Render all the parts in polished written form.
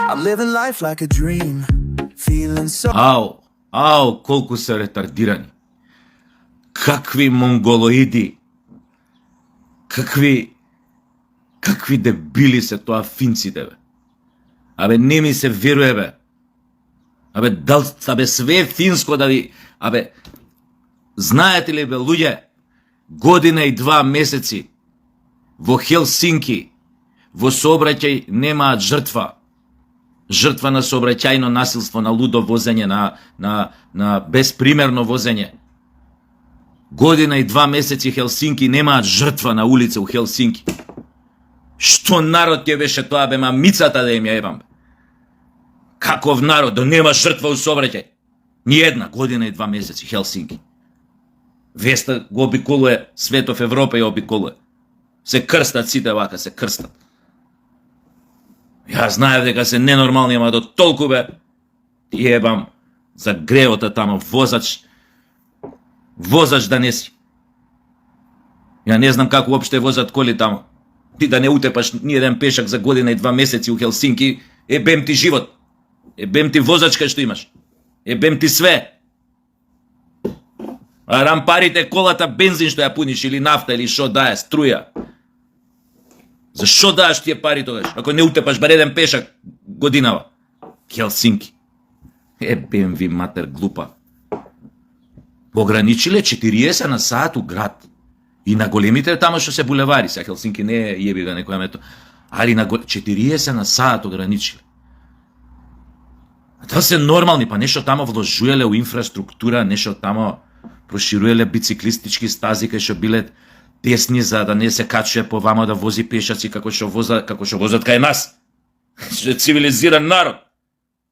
I'm living life like a dream, feeling so... Колку се ретардирани. Какви монголоиди. Какви дебили се тоа финците, бе. Абе, не ми се веруе, бе. Абе, све финско да ви... Абе, знаете ли, бе, луѓе, година и 2 месеци во Хелсинки во сообраќај немаат жртва. Жртва на сообраќајно насилство, на лудо возење, на безпримерно возење. Година и 2 месеци Хелсинки немаат жртва на улица у Хелсинки. Што народ ќе беше тоа, бе, мамицата да им ја ебам, бе. Каков народ, да нема жртва у сообраќај? Ни една година и 2 месеци Хелсинки. Веста го обиколува, светов Европа ја обиколува. Се крстат сите вака, се крстат. Ја знаев дека се ненормални, ама до толку, бе. Ти ебам за греота тамо, возач да не си. Ја не знам како уопште возат коли тамо. Ти да не утепаш ни еден пешак за година и 2 месеци у Хелсинки, ебем ти живот. Ебем ти возачка што имаш. Ебем ти све. А рампарите, колата, бензин што ја пуниш, или нафта, или шо дае, струја. Зашо даеш тие пари тогаш, ако не утепаш бар еден пешак годинава? Хелсинки. Ебем ви матер глупа. Ограничиле 40 на саат у град. И на големите тамо што се булевари, са Хелсинки не е јеби га некоја мето, али на 40 на саат ограничиле. А тоа се нормални, па нешто тамо вложуеле у инфраструктура, нешто тамо прошируеле бициклистички стази кај што биле тесни за да не се качува по вамо да вози пешаци како што возат кај нас. Што е цивилизиран народ.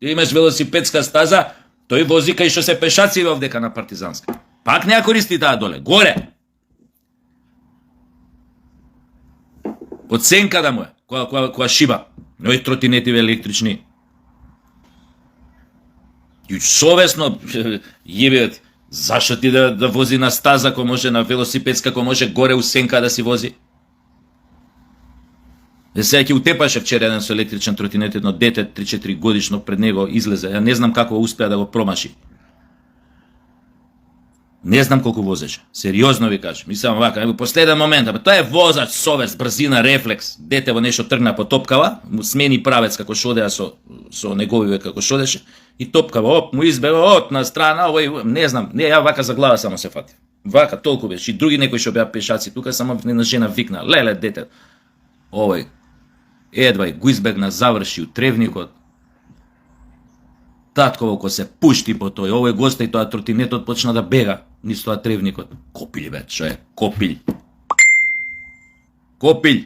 Ти имаш велосипедска стаза, тој вози кај што се пешаци овдека на Партизанска. Пак не ја користи таа доле, горе. Од сенка да му е, која шиба. Овие тротинетиве електрични. И совесно јебе, зашто ти да вози на стаза, ко може на велосипедска, ко може горе у сенка да си вози? Сега ќе утепаше вчера еден со електричен тротинет, едно дете 3-4 годишно пред него излезе. Ја не знам како успеа да го промаши. Не знам колку возеше. Сериозно ви кажам. Мислам вака, последен момент, тоа е возач, совест, брзина, рефлекс. Дете во нешто тргна по топкава, му смени правец како шодеа со неговиве како шодеше, и топкава, му избега, на страна, овој, не знам, не, ја вака за глава само се фатив. Вака, толку беше. И други некои што беа пешаци тука, само една жена викна, леле, дете, овој, едвај, го избегна, заврши у тревникот. Татково ко се пушти по тој, овој госта и тоа тротинетот почна да бега низ тоа тревникот. Копилј, бе, што е? Копилј. Копилј.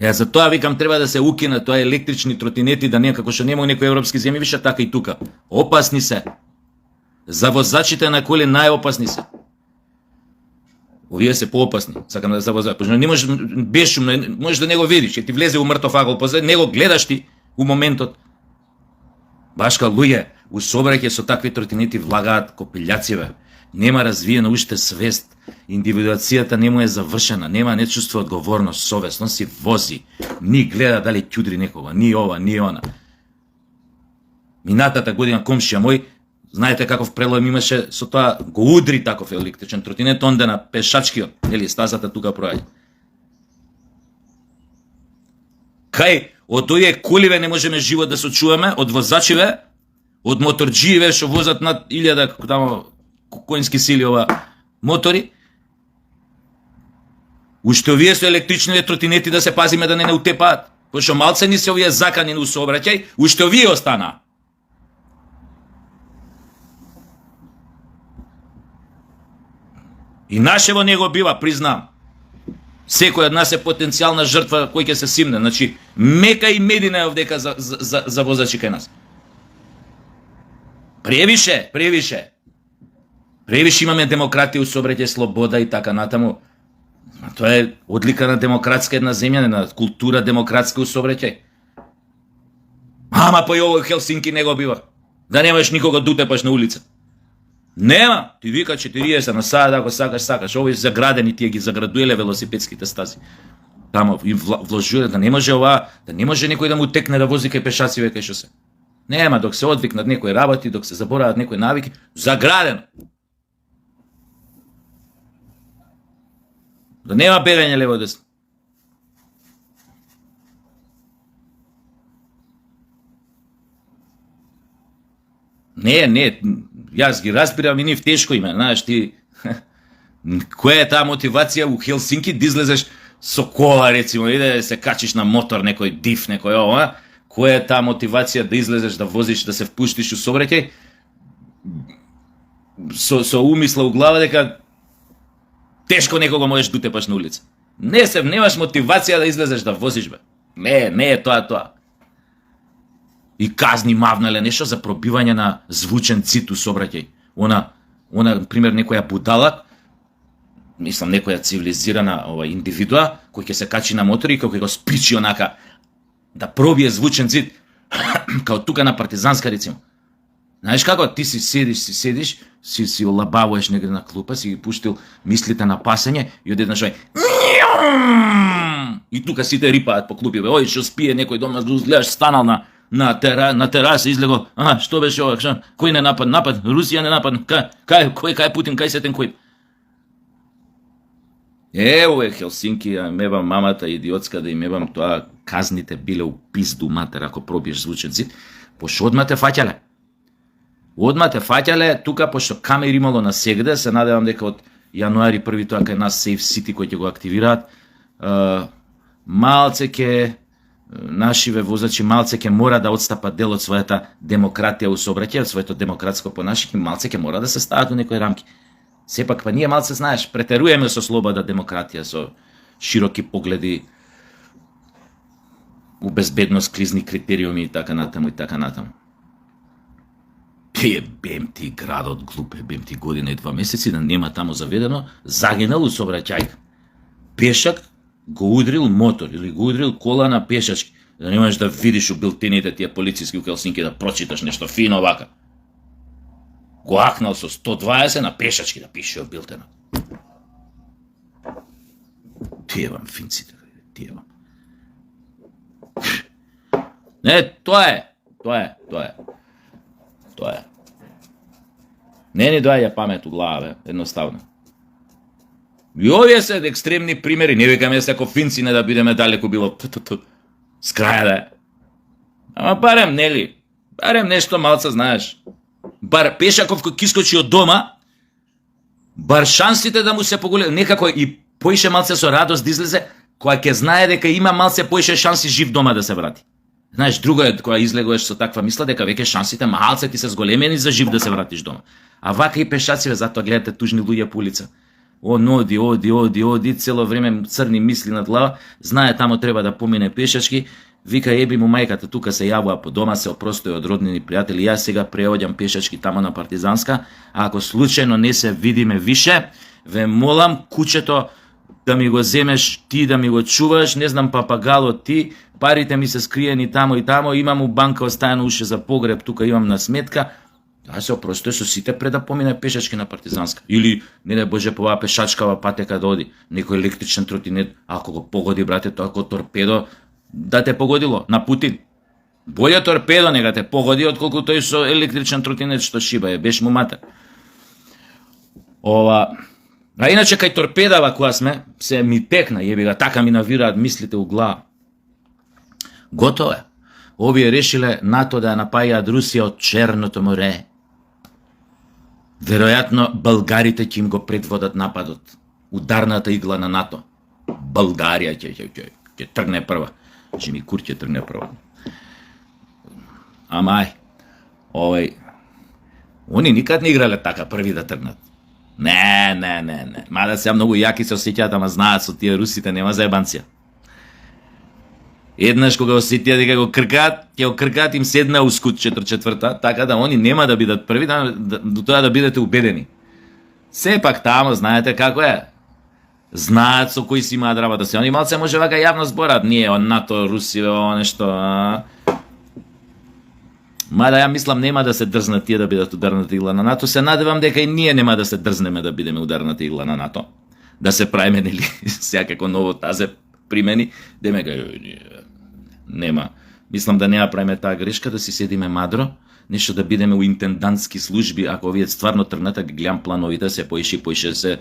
Ја за тоа викам треба да се укина тоа електрични тротинети, да не како што нема некои европски земји, више така и тука. Опасни се. За возачите на коли најопасни се. Овие се поопасни, сакам да се возат. Не можеш бесшумно, можеш да не го видиш, ќе ти влезе у мртов агол, позади не го гледаш ти у моментот. Башка луѓе, у сообраќај со такви тротинети влагаат копилјаци, бе. Нема развиена уште свест, индивидуацијата не му е завршена, нема, не чувствува одговорност, совест, он си вози, ни гледа дали ќудри некога, ни ова, ни она. Минатата година комшија мој, знаете каков прелом имаше со тоа, го удри таков електричен тротинет, онде на пешачкиот, нели, стазата тука проаѓа. Кај, од овие коливе не можеме живот да се чуваме, од возачиве, од моторџиеве што возат над 1000 тамо коњски сили ова мотори. Уште овие со електричните тротинети да се пазиме да не утепаат, пошто малце ни се овие закани у сообраќај, уште овие останаа. И наше во него бива, признам. Секој од нас е потенцијална жртва кој ќе се симне. Значи, мека и медина е овдека за возачи кај нас. Превише. Превише имаме демократија, сообраќај, слобода и така натаму. Тоа е одлика на демократска една земја, на култура демократска сообраќај. Ама па и овој Хелсинки не го бива. Да немаш никого да утепаш на улица. Нема, ти вика 40 на сад, ако сакаш, овој заградени тие ги заградуеле велосипедските стази. Тамо и вложиле да не може ова, да не може некој да му текне да вози кај пешаци веќе што се. Нема, док се одвикнат некои работи, док се заборават некои навики, заградено. Да нема бегање лево и десно. Не, јас ги разбирам и нив тешко име, знаеш ти. Која е таа мотивација у Хелсинки да излезеш со кола, рецимо, и да се качиш на мотор, некој див, некој ова? Која е таа мотивација да излезеш, да возиш, да се впуштиш у сообраќај со умисла у глава дека тешко некого можеш да утепаш на улица. Немаш мотивација да излезеш да возиш, бе. Не е тоа. И казни мавнале нешто за пробивање на звучен цит у сообраќај. Она, пример, некоја будала, мислам некоја цивилизирана индивидуа кој ќе се качи на мотор и кој го спричи онака да пробие звучен цит, као тука на Партизанска, рецимо. Знаеш како, ти си седиш, си олабавуваш негде на клупа, си ги пуштил мислите на пасење и одеднаш и тука сите рипаат по клупи, бе, што спие некој дома, гледаш станал на тераса, излего, што беше ова, кој не напад, Русија не напад, кај Путин, кај сетен кој? Ево е Хелсинки, мебам мамата идиотска да им мебам тоа, казните биле у пизду матер ако пробиеш звучен цит, пошто одма те фаќале, тука пошто камери имало на сегде, се надевам дека од јануари први тоа кај нас Safe City кој ќе го активираат, малце ќе нашиве возачи малце ќе мора да отстапат дел од својата демократија у сообраќај, од своето демократско понашање, малце ќе мора да се стават у некои рамки. Сепак па ние малце знаеш, претеруваме со слобода демократија, со широки погледи, у безбедност, клизни критериуми и така натаму. Бем ти градот глупе, бем ти година и 2 месеци да нема таму заведено, загинал у сообраќајка. Пешак го удрил мотор или го удрил кола на пешачки. Да не можеш да видиш у билтените тие полициски у Хелсинки да прочиташ нешто фино вака. Го акнал со 120 на пешачки да пише од билтена. Тие вам финците, тие вам. Не, тоа е. Не ни доаѓа памет у глава, едноставно. И овие се екстремни примери, не викаме се ако финци не да бидеме далеку било с краја да е. Ама барем, нели, нешто малца знаеш. Бар пешаков кој кискочи од дома, бар шансите да му се поголеми, некако и поише малце со радост да излезе, која ќе знае дека има малце поише шанси жив дома да се врати. Знаеш, друго е кога излегуваш со таква мисла дека веќе шансите малце ти се зголемени за жив да се вратиш дома. А вака и пешаци, затоа гледате тужни луѓе по улица. Оди, цело време црни мисли над глава, знае тамо треба да помине пешачки, вика еби му мајката тука се јавува по дома, се опростои од роднини пријатели, јас сега преоѓам пешачки тамо на Партизанска, а ако случајно не се видиме више, ве молам кучето да ми го земеш ти, да ми го чуваш, не знам папагалот ти, парите ми се скриени тамо и тамо, имам у банка оставено уште за погреб, тука имам на сметка, да се опростои со сите пред да помине пешачки на Партизанска. Или, не дай Боже, по оваа пешачкава патека да оди, некој електричен тротинет, ако го погоди, брате, тоа како торпедо, да те погодило на Путин. Боле торпедо нега те погоди, отколку тој со електричен тротинет што шиба е, беше му мата. А иначе кај торпедава која сме, се ми текна, јеби га, така ми навираат мислите у глава. Готово е. Овие решиле НАТО да ја напајаат Русија од Черното море. Веројатно българите ќе им го предводат нападот. Ударната игла на НАТО. Българија ќе тргне прва. Жими Кур ќе тргне прва. Амај, они никад не играле така први да тргнат. Не. Мада сега многу јаки се осеќаат, ама знаат со тие русите нема заебанција. Еднаш кога осетија дека го кркаат, ќе го кркаат, им седна ускут 4/4, така да они нема да бидат први, до тоа да бидете убедени. Сепак тамо знаете како е. Знаат со кои си имаат работа се. Они малце може вака јавно зборат, ние од НАТО, Русија, нешто. Мада ја мислам нема да се дрзнат тие да бидат ударната игла на НАТО, се надевам дека и ние нема да се дрзнеме да бидеме ударната игла на НАТО. Да се правиме нели секако ново тазе примени, демека нема. Мислам да нема правиме таа грешка, да си седиме мадро, нешто да бидеме у интендантски служби, ако овие стварно тргнат, ги гледам плановите, се поише се,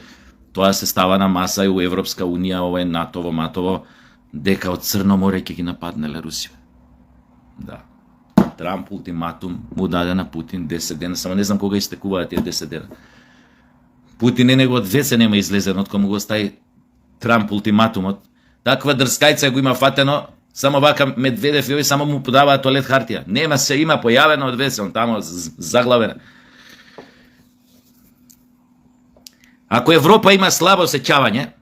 тоа се става на маса и у Европска унија, ова е НАТО-во, матово, дека од Црно море ќе ги нападнеле Русија. Да. Трамп ултиматум му даде на Путин 10 дена, само не знам кога истекуваат тие 10 дена. Путин е негов двеце нема излезен од кому го стави Трамп ултиматумот. Таква дрскајца го има фатено, само вака Медведев и овој само му подаваат тоалет хартија. Нема се има појавено од веце, он тамо заглавен. Ако Европа има слабо сеќавање,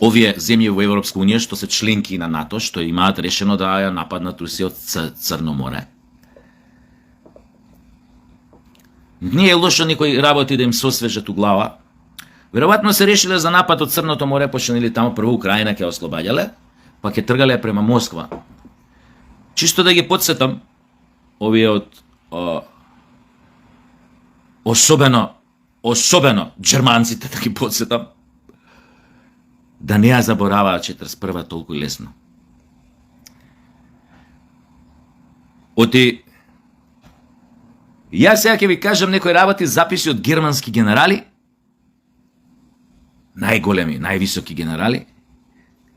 овие земји во Европска унија што се членки на НАТО, што имаат решено да ја нападнат Русија од Црно море, не е лошо некои работи да им сосвежат у глава. Веројатно се решиле за напад од Црното море, пошто нели таму прво Украина ќе ослобаѓале, па ќе тргале према Москва. Чисто да ги подсетам, овие од особено џерманците, да ги подсетам, да не ја забораваат 41-а толку лесно. Оти, јас сега ќе ви кажам некои работи, записи од германски генерали, најголеми, највисоки генерали,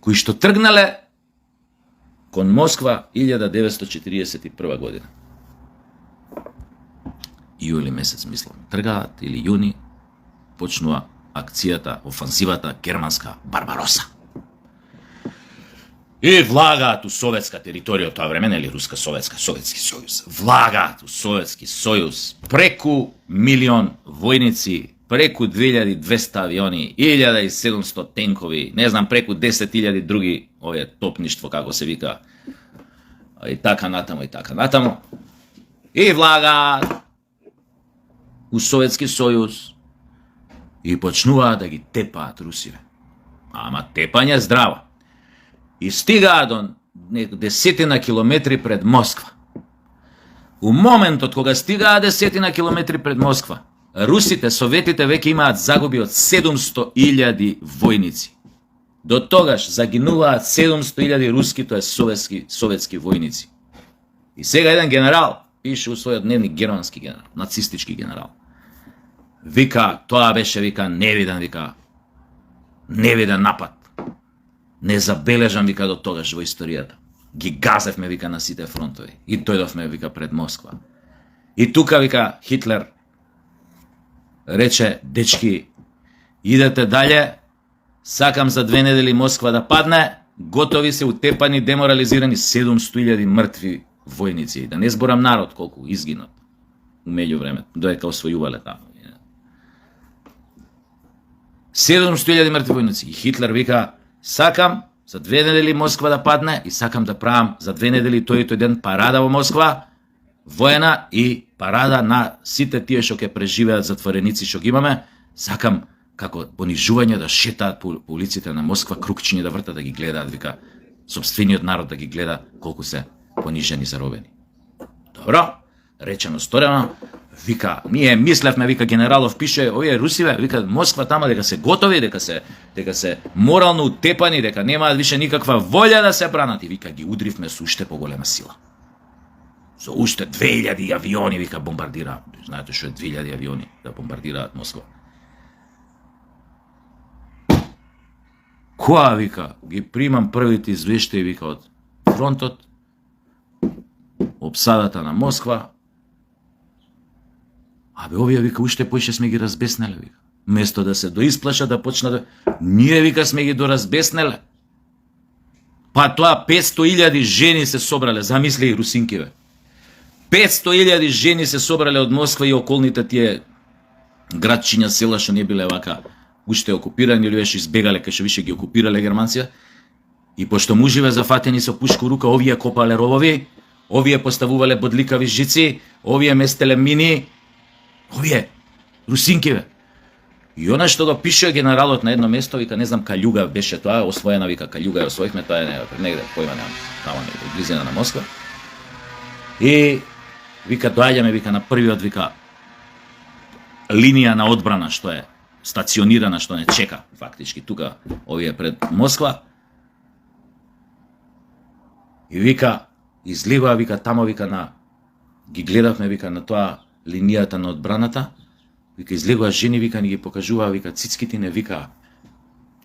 кои што тргнале кон Москва 1941 година. Јули месец, мислам, тргаат, или јуни, почнува акцијата, офанзивата германска Барбароса. И влагаат у советска територија од тоа време, нели руска советска, Советски сојуз. Влагаат у Советски сојуз преку 1.000.000 војници, преку 2200 авиони, 1700 тенкови, не знам, преку 10.000 други, овие топништво, како се вика, и така натаму. И влагаат у Советски сојуз и почнуваат да ги тепаат Русиве. Ама тепање здраво. И стигаат до десетина километри пред Москва. У моментот кога стигаат десетина километри пред Москва, русите, советите веќе имаат загуби од 700.000 војници. До тогаш загинуваат 700.000 руски, тоа е советски војници. И сега еден генерал пише у својот дневник, германски генерал, нацистички генерал. Вика, тоа беше, вика, невиден напад. Незабележан, вика, до тогаш во историјата. Ги газевме, вика, на сите фронтови. И дојдовме, вика, пред Москва. И тука, вика, Хитлер рече, дечки, идете дале, сакам за 2 недели Москва да падне, готови се утепани, деморализирани 700.000 мртви војници. Да не зборам народ колку изгинат у меѓувреме, доека освојувале таму. 700.000 мртви војници. И Хитлер вика, сакам за 2 недели Москва да падне и сакам да правам за 2 недели тој ден парада во Москва, воена и парада на сите тие што ќе преживеат затвореници што ги имаме. Сакам како понижување да шетаат по улиците на Москва, крукчиња да вртат, да ги гледаат, вика, сопствениот народ да ги гледа колку се понижени, заробени. Добро, речено, сторено, вика, ние мислевме, вика, генералов пише, овие русиве, вика, Москва тама дека се готови, дека се морално утепани, дека немаат више никаква волја да се бранат, и вика, ги удривме со уште поголема сила. Со уште 2000 авиони, вика, бомбардираат. Знаете што е 2000 авиони да бомбардираат Москва. Која, вика, ги примам првите извештаи, вика, од фронтот, обсадата на Москва. Абе, овие, вика, уште поише сме ги разбеснеле, вика. Место да се доисплаша, да почна да... Ние, вика, сме ги доразбеснеле. Па тоа 500.000 жени се собрале, замисли и русинки, бе. 500.000 жени се собрале од Москва и околните тие градчиња, села што не биле вака уште окупирани или беше избегале, кај што више ги окупирале германција. И пошто муживе зафатени со пушка у рука, овие копале ровови, овие поставувале бодликави жици, овие местеле мини, овие русинки, бе. И она што го пише генералот на едно место, вика, не знам, Калјуга беше тоа, освоена, вика, Калјуга ја освоихме, тоа е негде, појма немам, тамо негде, близина на Москва. И Вика, доаѓаме, вика, на првиот, вика, линија на одбрана, што е стационирана, што не чека, фактички, тука, овие пред Москва. И вика, излегува, вика, тамо, вика, ги гледавме, вика, на тоа линијата на одбраната, вика, излегува жени, вика, ни ги покажува, вика, цицките не, вика,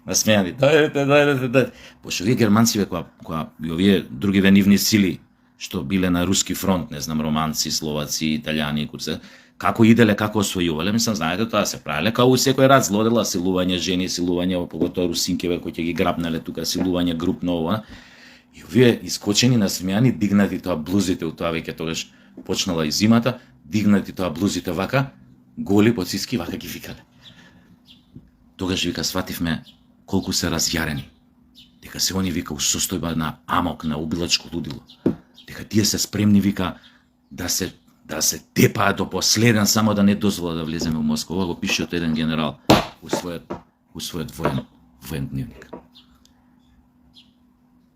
насмејани, дојдете. Пошто овие германци, која и овие другиве нивни сили, што биле на руски фронт, не знам, романци, словаци, италијани, курсе, како иделе, како освојувале, мислам, знаете, тоа се правеле као у секој рад, злодела, силување жени, силување, поготоа русинкеве кои ќе ги грабнале тука, силување групно ова. И овие искочени, насмејани, дигнати тоа блузите у тоа веќе тогаш почнала и зимата, дигнати тоа блузите вака, голи по циски, вака ги викале. Тогаш, вика, свативме колку се разјарени. Дека се они, вика, у состојба на амок, на убилачко лудило. Дека тие се спремни, вика, да се тепаат до последен, само да не дозвола да влеземе у Москва. Ова го пише од еден генерал у својот воен дневник.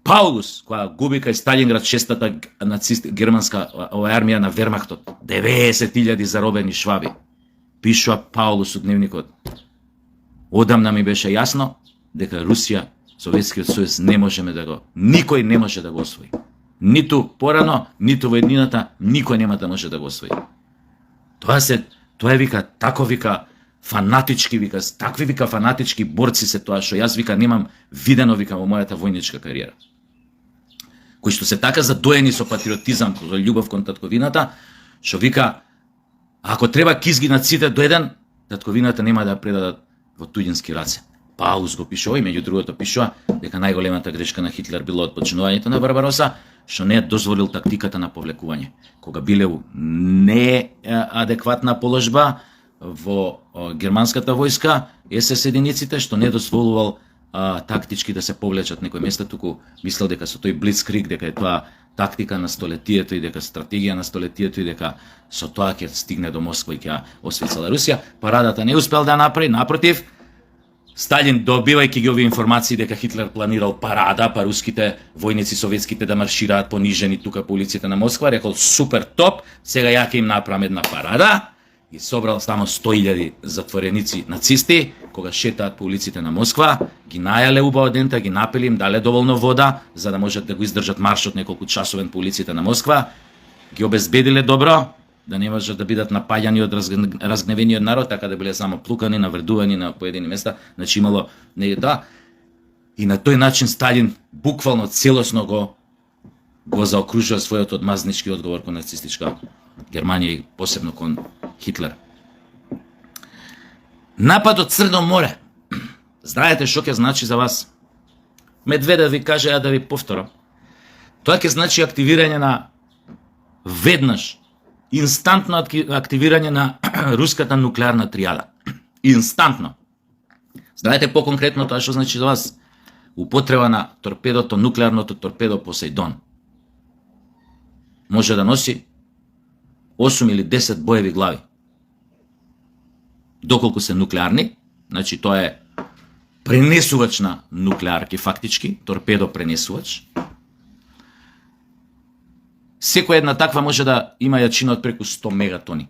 Паулус, која губи кај Сталинград шестата германска армија на Вермахтот, 90.000 заробени шваби. Пишува Паулус у дневникот. Одамна ми беше јасно дека Русија, Советскиот сојуз не можеме да го, никој не може да го освои. Ниту порано, ниту во еднината, никој нема да може да го освои. Тоа е, вика, тако, вика, фанатички, вика, такви, вика, фанатички борци се тоа, што јас, вика, немам видено, вика, во мојата војничка кариера. Кои што се така задоени со патриотизам, со љубов кон татковината, што вика, ако треба кизгинат сите до еден, татковината нема да ја предадат во туѓински раце. Паулус го пишува, и меѓу другото пишува дека најголемата грешка на Хитлер било отпочинувањето на Барбароса, што не е дозволил тактиката на повлекување. Кога биле у неадекватна положба во германската војска, СС единиците, што не дозволувал тактички да се повлечат некој места, туку мислел дека со тој блицкриг, дека е тоа тактика на столетието и дека стратегија на столетието и дека со тоа ќе стигне до Москва и ќе освои цела Русија. Парадата не успел да направи, напротив, Сталин, добивајќи ги овие информации дека Хитлер планирал парада, па руските војници советските да маршираат понижени тука по улиците на Москва, рекол супер топ, сега ја ќе им направам една парада, и собрал само 100.000 затвореници нацисти, кога шетаат по улиците на Москва, ги најале убаво дента, ги напили, им дале доволно вода, за да можат да го издржат маршот неколку часовен по улиците на Москва, ги обезбедиле добро, да не можат да бидат напаѓани од разгневениот народ, така да биле само плукани, навредувани на поедини места, значи имало не е тоа. И на тој начин Сталин буквално целосно го заокружува својот одмазнички одговор кон нацистичка Германија и посебно кон Хитлер. Напад од Црно море. Знаете што ќе значи за вас? Медведев ви каже, да ви повторам. Тоа ќе значи активирање на веднаш, инстантно активирање на руската нуклеарна тријада. Инстантно. Знаете по-конкретно тоа што значи за вас? Употреба на торпедото, нуклеарното торпедо Посейдон. Може да носи 8 или 10 боеви глави. Доколку се нуклеарни, значи тоа е пренесувач на нуклеарки фактички, торпедо пренесувач. Секоја една таква може да има јачина од преку 100 мегатони.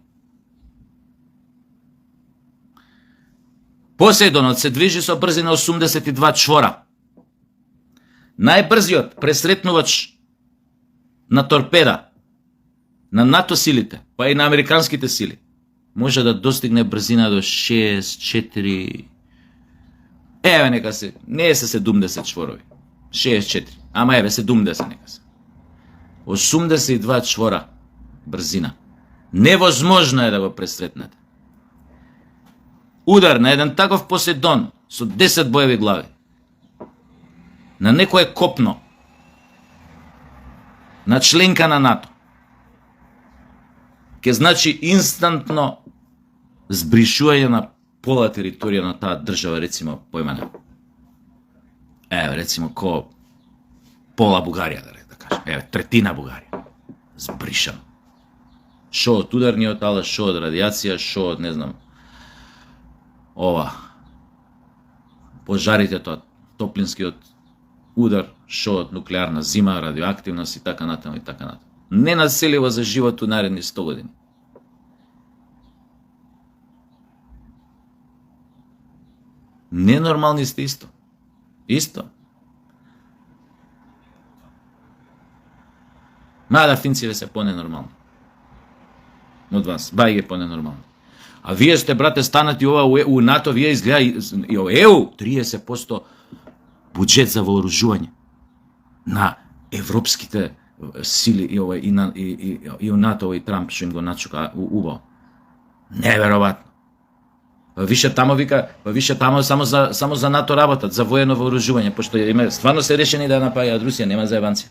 Посейдонот се движи со брзина 82 чвора. Најбрзиот пресретнувач на торпеда на НАТО силите, па и на американските сили, може да достигне брзина до 64... Еве нека се, не е се 70 чворови. 64, ама еве 70 нека се. 82 чвора брзина. Невозможно е да го пресретнете. Удар на еден таков Посейдон со 10 боеви глави на некое копно, на членка на НАТО, ќе значи инстантно збришување на пола територија на таа држава, рецимо, поимена. Рецимо, ко пола Бугарија, да кажем. Третина Бугарија. Збришам. Шо од ударниот алас, шо од радиација, шо од, не знам, пожарите, тоа топлинскиот удар, шо од нуклеарна зима, радиоактивност и така натаму и така натаму. ненаселиво за живот у наредни 100 години. Ненормални сте исто. Исто. Мада финците се поненормални. Од вас, бајге поненормални. А вие сте, брате, станати ова у НАТО, вие изгледа и ЕУ 30% буџет за вооружување на европските сили и у НАТО и Трамп што им го начука убаво. Неверојатно. Више тамо вика, више тамо само за НАТО работат, за воено вооружување, пошто има стварно се решени да напаѓаат Русија, нема заебанци.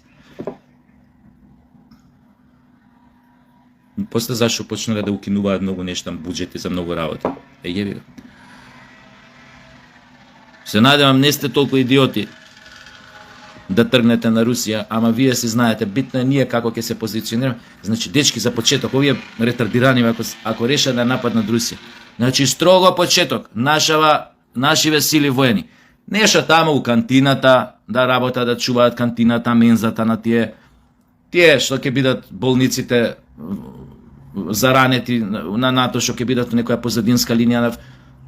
После зашто почнале да укинуваат многу нешта, буџети за многу работи. Јеби го. Се надевам не сте толку идиоти да тргнете на Русија, ама вие се знаете, битно е ние како ќе се позиционираме. Значи, дечки, за почеток, овие ретардирани, ако решат да нападнат Русија, значи, строго почеток, нашиве сили воени, неша тамо у кантината, да работат, да чуваат кантината, мензата на тие што ќе бидат болниците заранети на НАТО, што ќе бидат у некоја позадинска линија,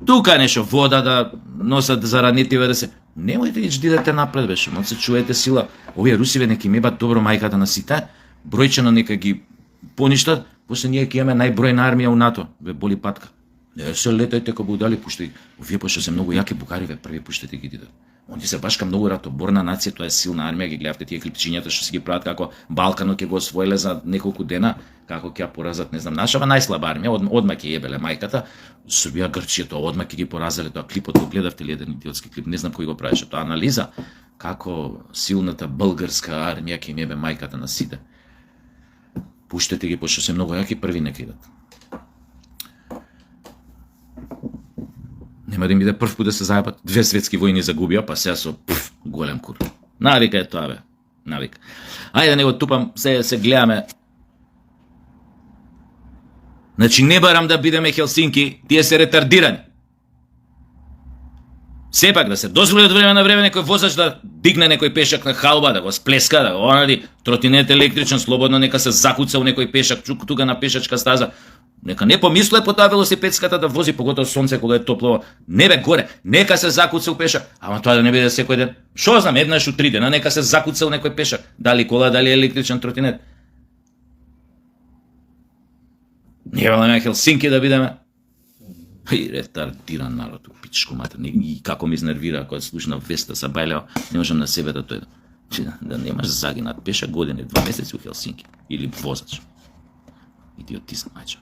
тука нешто вода да носат заранетиве, да се... Немојте ги дидете напред, беше, но се чуете сила. Овие русиве нека им ебат добро мајката на сите, бројчено нека ги поништат, после ние ќе имаме најбројна армија у НАТО, ве боли патка. Не се летајте како будали, пушти, овие пошто се многу јаки букариве, први пуштете ги дидат. Оние се башка многу ратоборна нација, тоа е силна армија, ги гледавте тие клипчињата што се ги прават како Балканот ќе го освоиле за неколку дена, како ќе ја поразат, не знам, нашава најслаба армија, одма ќе јебеле мајката, Србија, Грција, тоа одма ќе ги поразеле, тоа клипот го гледавте ли еден идиотски клип, не знам кој го правеше, тоа анализа како силната българска армија ќе им ебе мајката на сите. Пуштете ги, пошто се многу јаки, први нека идат. Нема да им биде прв пут да се зајбат. 2 светски војни загубија, па сега со голем кур. Навика е тоа, бе. Навика. Ајде да не го тупам, се гледаме. Значи не барам да бидеме Хелсинки, тие се ретардирани. Сепак да се дозволи од време на време некој возач да дигне некој пешак на халба, да го сплеска, да го онади тротинет електричен, слободно нека се закуца у некој пешак, тука на пешачка стаза. Нека не помисле по таа велосипедската да вози, поготово сонце кога е топло. Не бе горе, нека се закуца у пешак. Ама тоа да не биде секој ден. Шо знам, еднаш у 3 дена, нека се закуца у некој пешак. Дали кола, дали електричен тротинет. Не веламе Хелсинки да бидеме. И ретардиран народ, пичко матер. И како ми изнервира кога слушна веста са бајлео, не можам на себе да тојдам. Да немаш загинат пешак години, 2 месеци у Хелсинки. Или возач. Идиотизам, мајчо.